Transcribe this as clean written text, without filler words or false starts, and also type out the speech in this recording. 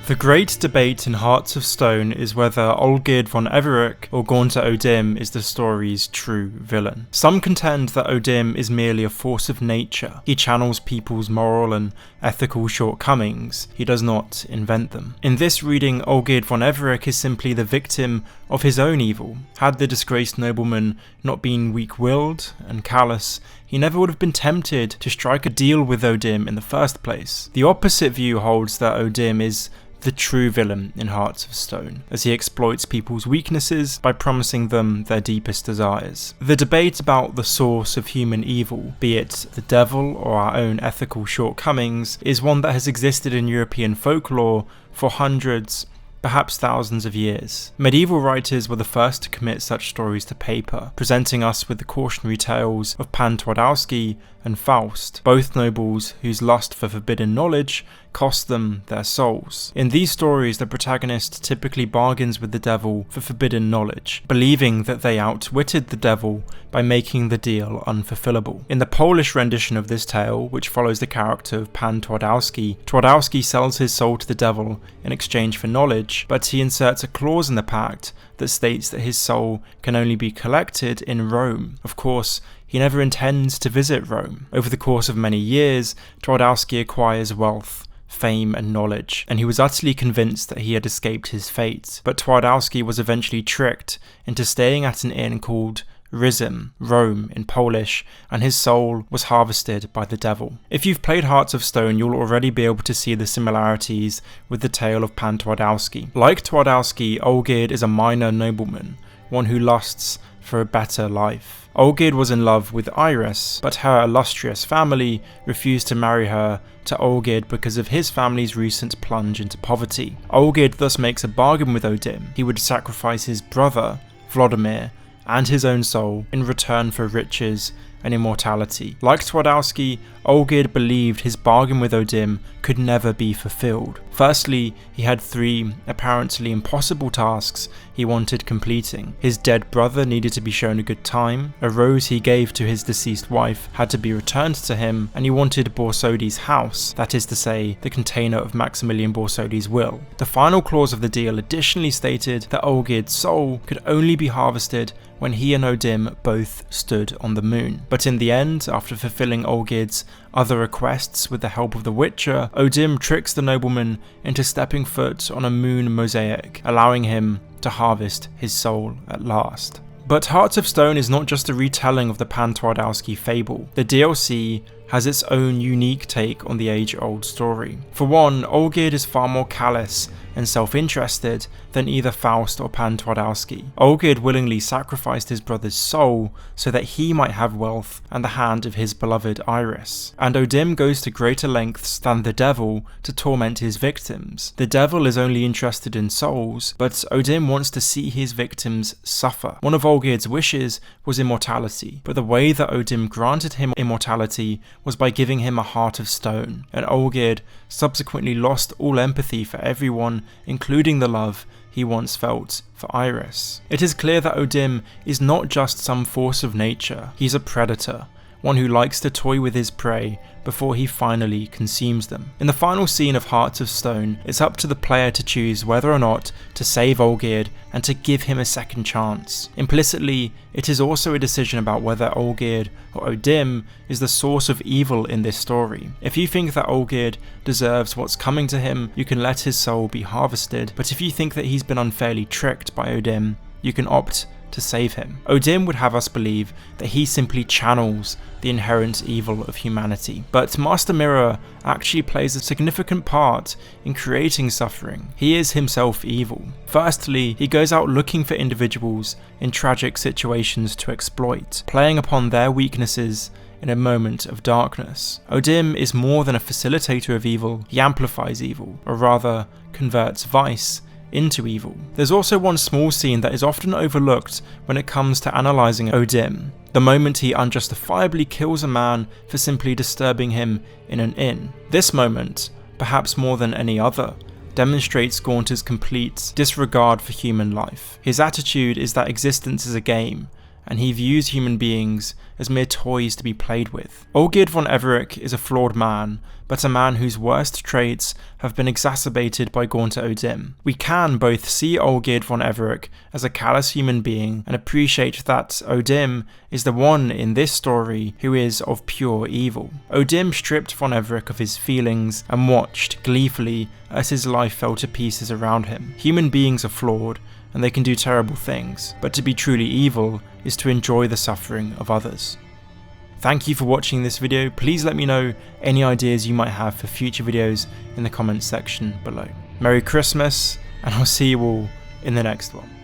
The great debate in Hearts of Stone is whether Olgierd von Everec or Gaunter O'Dimm is the story's true villain. Some contend that O'Dimm is merely a force of nature. He channels people's moral and ethical shortcomings. He does not invent them. In this reading, Olgierd von Everec is simply the victim of his own evil. Had the disgraced nobleman not been weak-willed and callous, he never would have been tempted to strike a deal with O'Dimm in the first place. The opposite view holds that O'Dimm is the true villain in Hearts of Stone, as he exploits people's weaknesses by promising them their deepest desires. The debate about the source of human evil, be it the devil or our own ethical shortcomings, is one that has existed in European folklore for hundreds, perhaps thousands of years. Medieval writers were the first to commit such stories to paper, presenting us with the cautionary tales of Pan Twardowski and Faust, both nobles whose lust for forbidden knowledge cost them their souls. In these stories, the protagonist typically bargains with the devil for forbidden knowledge, believing that they outwitted the devil by making the deal unfulfillable. In the Polish rendition of this tale, which follows the character of Pan Twardowski, Twardowski sells his soul to the devil in exchange for knowledge, but he inserts a clause in the pact that states that his soul can only be collected in Rome. Of course, he never intends to visit Rome. Over the course of many years, Twardowski acquires wealth, fame and knowledge, and he was utterly convinced that he had escaped his fate. But Twardowski was eventually tricked into staying at an inn called Ryzym, Rome in Polish, and his soul was harvested by the devil. If you've played Hearts of Stone, you'll already be able to see the similarities with the tale of Pan Twardowski. Like Twardowski, Olgierd is a minor nobleman, one who lusts for a better life. Olgierd was in love with Iris, but her illustrious family refused to marry her to Olgierd because of his family's recent plunge into poverty. Olgierd thus makes a bargain with O'Dimm. He would sacrifice his brother, Vladimir, and his own soul in return for riches and immortality. Like Twardowski, Olgierd believed his bargain with O'Dimm could never be fulfilled. Firstly, he had 3 apparently impossible tasks he wanted completing. His dead brother needed to be shown a good time, a rose he gave to his deceased wife had to be returned to him, and he wanted Borsodi's house, that is to say, the container of Maximilian Borsodi's will. The final clause of the deal additionally stated that Olgierd's soul could only be harvested when he and O'Dimm both stood on the moon. But in the end, after fulfilling Olgierd's other requests with the help of the Witcher, O'Dimm tricks the nobleman into stepping foot on a moon mosaic, allowing him to harvest his soul at last. But Hearts of Stone is not just a retelling of the Pan Twardowski fable. The DLC has its own unique take on the age-old story. For one, Olgierd is far more callous and self-interested than either Faust or Pan Twardowski. Olgierd willingly sacrificed his brother's soul so that he might have wealth and the hand of his beloved Iris. And O'Dimm goes to greater lengths than the devil to torment his victims. The devil is only interested in souls, but O'Dimm wants to see his victims suffer. One of Olgierd's wishes was immortality, but the way that O'Dimm granted him immortality was by giving him a heart of stone, and Olgierd subsequently lost all empathy for everyone, including the love he once felt for Iris. It is clear that O'Dimm is not just some force of nature, he's a predator, one who likes to toy with his prey before he finally consumes them. In the final scene of Hearts of Stone, it's up to the player to choose whether or not to save Olgierd and to give him a second chance. Implicitly, it is also a decision about whether Olgierd or O'Dimm is the source of evil in this story. If you think that Olgierd deserves what's coming to him, you can let his soul be harvested, but if you think that he's been unfairly tricked by O'Dimm, you can opt to save him. O'Dimm would have us believe that he simply channels the inherent evil of humanity, but Master Mirror actually plays a significant part in creating suffering. He is himself evil. Firstly, he goes out looking for individuals in tragic situations to exploit, playing upon their weaknesses in a moment of darkness. O'Dimm is more than a facilitator of evil, he amplifies evil, or rather converts vice into evil. There's also one small scene that is often overlooked when it comes to analysing O'Dimm. The moment he unjustifiably kills a man for simply disturbing him in an inn. This moment, perhaps more than any other, demonstrates Gaunter's complete disregard for human life. His attitude is that existence is a game, and he views human beings as mere toys to be played with. Olgierd von Everec is a flawed man, but a man whose worst traits have been exacerbated by Gaunter O'Dimm. We can both see Olgierd von Everec as a callous human being and appreciate that O'Dimm is the one in this story who is of pure evil. O'Dimm stripped von Everec of his feelings and watched gleefully as his life fell to pieces around him. Human beings are flawed, and they can do terrible things, but to be truly evil is to enjoy the suffering of others. Thank you for watching this video. Please let me know any ideas you might have for future videos in the comments section below. Merry Christmas, and I'll see you all in the next one.